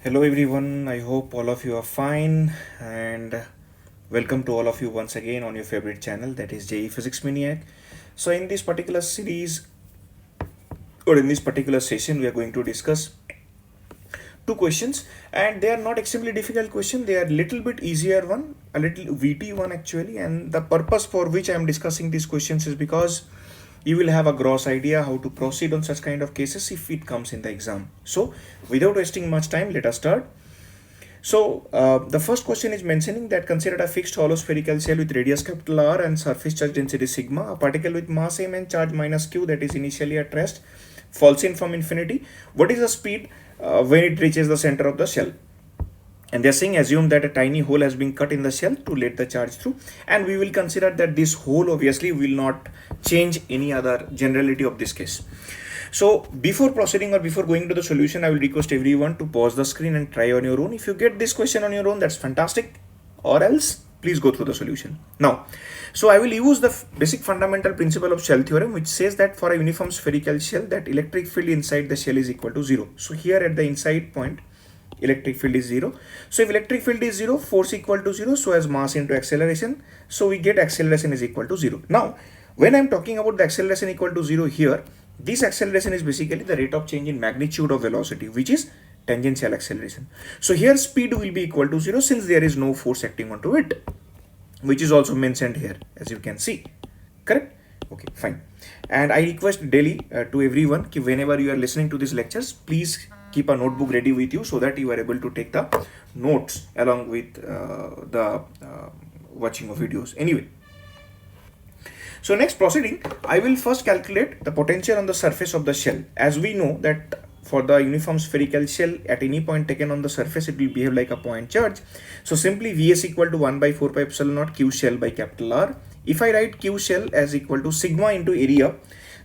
Hello everyone, I hope all of you are fine and welcome to all of you once again on your favorite channel, that is JE Physics Maniac. So in this particular series or in this particular session we are going to discuss two questions, and they are not extremely difficult question. They are little bit easier one, a little VT one actually, and the purpose for which I am discussing these questions is because you will have a gross idea how to proceed on such kind of cases if it comes in the exam. So without wasting much time, let us start. So the first question is mentioning that consider a fixed hollow spherical shell with radius capital R and surface charge density sigma. A particle with mass m and charge minus q, that is initially at rest, falls in from infinity. What is the speed when it reaches the center of the shell? And they're saying assume that a tiny hole has been cut in the shell to let the charge through, and we will consider that this hole obviously will not change any other generality of this case. So before proceeding or before going to the solution, I will request everyone to pause the screen and try on your own. If you get this question on your own, that's fantastic, or else please go through the solution. Now, so I will use the basic fundamental principle of shell theorem, which says that for a uniform spherical shell, that electric field inside the shell is equal to 0. So here at the inside point, electric field is 0. So if electric field is 0, force equal to 0, so as mass into acceleration, so we get acceleration is equal to 0. Now when I'm talking about the acceleration equal to 0 here, this acceleration is basically the rate of change in magnitude of velocity, which is tangential acceleration. So here speed will be equal to 0 since there is no force acting onto it, which is also mentioned here as you can see. Correct? Okay, fine. And I request daily to everyone ki whenever you are listening to these lectures, please keep a notebook ready with you so that you are able to take the notes along with the watching of videos. Anyway, so next proceeding, I will first calculate the potential on the surface of the shell. As we know that for the uniform spherical shell, at any point taken on the surface, it will behave like a point charge. So simply Vs equal to 1 by 4 pi epsilon naught Q shell by capital R. If I write Q shell as equal to sigma into area,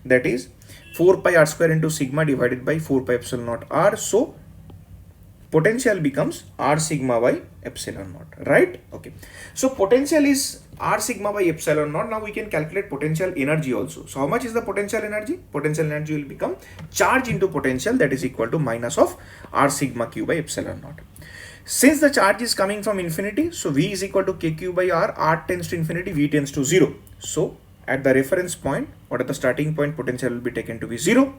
that is 4 pi r square into sigma divided by 4 pi epsilon naught r. So potential becomes r sigma by epsilon naught, right? Okay, so potential is r sigma by epsilon naught. Now we can calculate potential energy also. So how much is the potential energy? Potential energy will become charge into potential, that is equal to minus of r sigma q by epsilon naught. Since the charge is coming from infinity, so v is equal to kq by r tends to infinity, v tends to 0. So at the reference point or at the starting point, potential will be taken to be 0.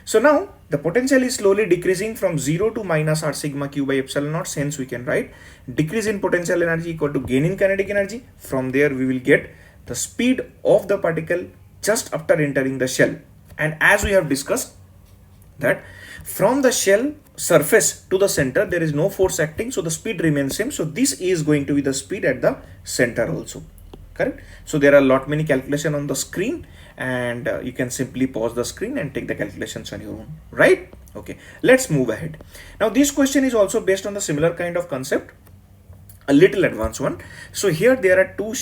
So now the potential is slowly decreasing from 0 to minus r sigma q by epsilon naught. Hence we can write decrease in potential energy equal to gain in kinetic energy. From there we will get the speed of the particle just after entering the shell. And as we have discussed that from the shell surface to the center there is no force acting, so the speed remains same. So this is going to be the speed at the center also. Correct? So there are a lot many calculation on the screen, and you can simply pause the screen and take the calculations on your own, right? Okay, let's move ahead. Now this question is also based on the similar kind of concept, a little advanced one. So here there are two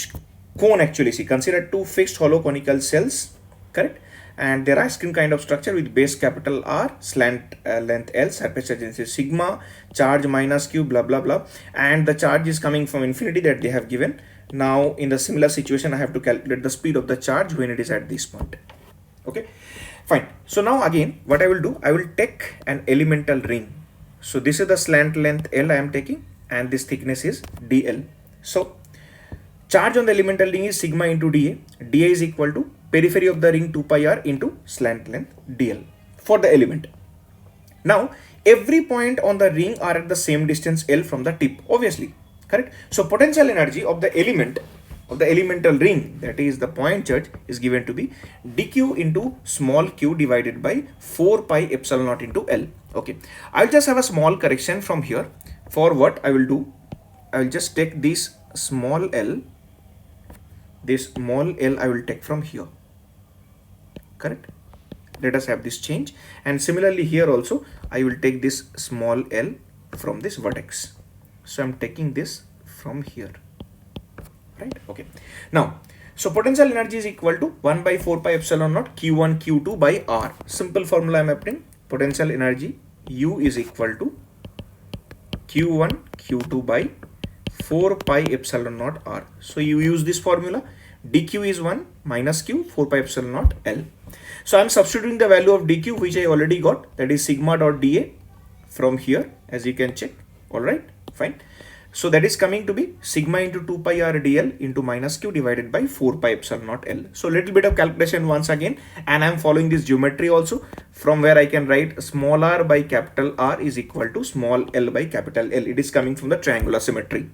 cone actually. See, consider two fixed hollow conical cells, correct? And they're ice cream kind of structure with base capital R, slant length L, surface charge density sigma, charge minus q, blah blah blah, and the charge is coming from infinity that they have given. Now in the similar situation, I have to calculate the speed of the charge when it is at this point. Okay, fine. So now again, what I will do, I will take an elemental ring. So this is the slant length L I am taking, and this thickness is dl. So charge on the elemental ring is sigma into dA. dA is equal to periphery of the ring 2 pi r into slant length dl for the element. Now every point on the ring are at the same distance L from the tip, obviously, correct? So potential energy of the element of the elemental ring, that is the point charge, is given to be dq into small q divided by 4 pi epsilon naught into L. Okay, I'll just have a small correction from here. For what I will do, I will just take this small l, I will take from here, correct? Let us have this change, and similarly here also I will take this small l from this vertex. So I'm taking this from here, right? Okay, now so potential energy is equal to 1 by 4 pi epsilon naught q1 q2 by r. Simple formula I'm applying. Potential energy U is equal to q1 q2 by 4 pi epsilon naught r. So you use this formula, dq is 1 minus q 4 pi epsilon naught L. So I'm substituting the value of dq which I already got, that is sigma dot dA from here, as you can check. All right, fine. So that is coming to be sigma into 2 pi r dl into minus q divided by 4 pi epsilon naught L. So little bit of calculation once again, and I'm following this geometry also, from where I can write small r by capital R is equal to small l by capital L. It is coming from the triangular symmetry,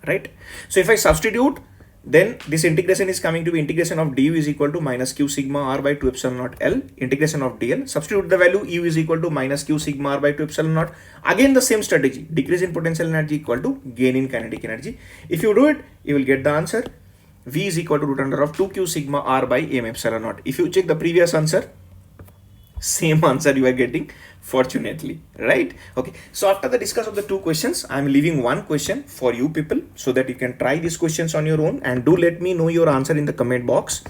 right? So if I substitute, then this integration is coming to be integration of du is equal to minus q sigma r by 2 epsilon naught L, integration of dl. Substitute the value u is equal to minus q sigma r by 2 epsilon naught. Again the same strategy, decrease in potential energy equal to gain in kinetic energy. If you do it, you will get the answer v is equal to root under of 2q sigma r by m epsilon naught. If you check the previous answer, same answer you are getting, fortunately, right? Okay, so after the discuss of the two questions, I'm leaving one question for you people so that you can try these questions on your own, and do let me know your answer in the comment box.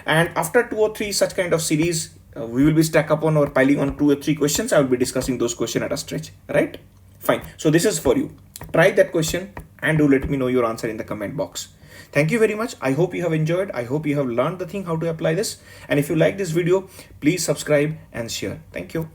And after 2 or 3 such kind of series, we will be stack upon or piling on 2 or 3 questions. I will be discussing those questions at a stretch, right? Fine, so this is for you. Try that question and do let me know your answer in the comment box. Thank you very much. I hope you have enjoyed. I hope you have learned the thing how to apply this. And if you like this video, please subscribe and share. Thank you.